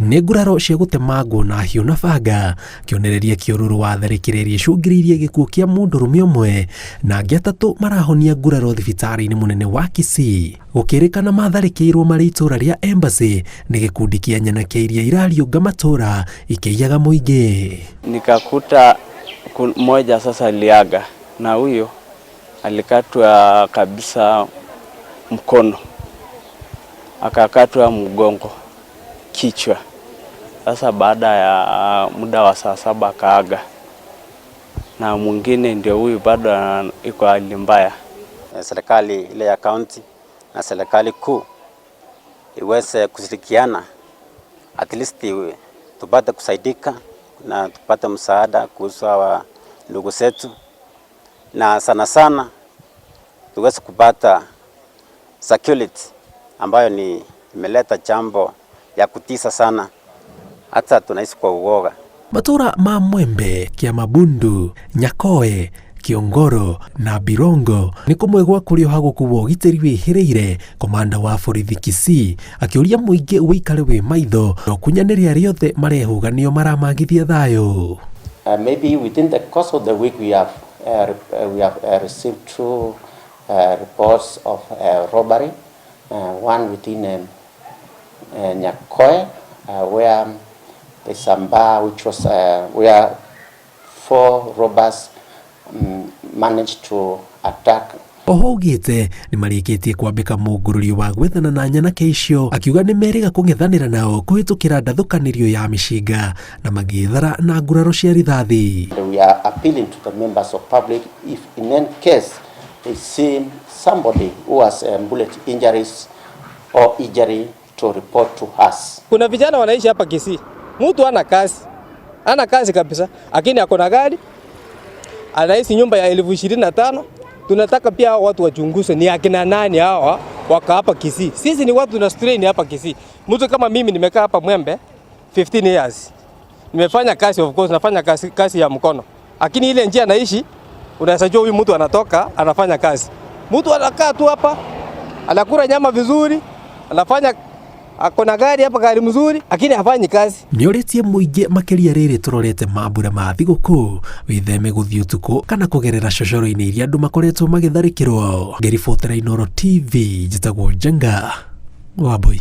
nĩ nguraro cia gũtemangwo na hiũ na banga, kĩonereria kĩũrũrũ wa tharĩkĩrĩria icũngĩrĩirie gĩkuũ kĩa mũndũrũme ũmwe na angĩ atatũ marahonia nguraro thibitarĩ-inĩ mũnene wa Kisii. Gũkĩrĩkana matharĩkĩirwo marĩ itũra rĩa Embassy nĩ gĩkundi kĩa nyanake iria irariũnga matũra ikĩiyaga mũingĩ. Nikakuta mmoja sasa aliaga na huyo alikatwa kabisa mkono, akakatwa mgongo, kichwa. Sasa baada ya muda wa saa 7 akaaga, na mwingine ndio huyu bado iko hali mbaya. Serikali ile ya county na serikali kuu iweze kushirikiana, at least tupate kusaidika na tupate msaada kuhusu wa ndugu zetu, na sana sana tuweze kupata security ambayo ni imeleta jambo ya kutisa sana, hata tunaishi kwa uoga. Matura ma Mwembe, kia Mũndũ, Nyakoe, Kiongoro na Birongo nĩ kũmwe gwa kũrĩa hagũkuo ũgitĩri wĩhĩrĩire. Komanda wa borithi Kisii akĩũria mũingĩ wĩikare wĩ maitho na kunyanĩria rĩothe marehũganio maramagithia thayũ. Maybe within the course of the week we have received 2 reports of robbery, one within Nyakoe where there's some bar which was where 4 robbers managed to attack. Oho ugĩte nĩ marĩkĩtie kwambĩka mũngũrũrio wa gwethana na nyanake icio, akiuga nĩ merĩga kũng'ethanĩra nao kũhĩtũkĩra ndathũkanĩrio ya mĩcinga na magĩthara na nguraro cia rithathi. We are appealing to the members of public, if in any case they see somebody who has bullet injuries or injury, to report to us. Kuna vijana wanaishi hapa Kisii, mtu ana kazi kabisa, lakini ako na gari, anaishi nyumba ya 25,000. Tunataka pia watu wachunguze ni akina nani hawa waka hapa Kisii. Sisi ni watu tuna strain hapa Kisii. Mtu kama mimi nimekaa hapa Mwembe 15 years. Nimefanya kazi, of course nafanya kazi ya mkono. Lakini ile njia naishi, unaweza jua huyu mtu anatoka anafanya kazi. Mtu anakaa tu hapa, anakula nyama vizuri, anafanya akona gari hapa, gari mzuri, lakini hafanyi kazi. Nĩũrĩtie mũingĩ makĩria rĩrĩ tũrorete mambura ma thigũkũ wĩtheme gũthiĩ ũtukũ kana kũgerera cocoro-inĩ iria andũ makoretwo magĩtharĩkĩrwo. Ngĩribotera Inooro TV, njĩtagwo Njenga Wambui.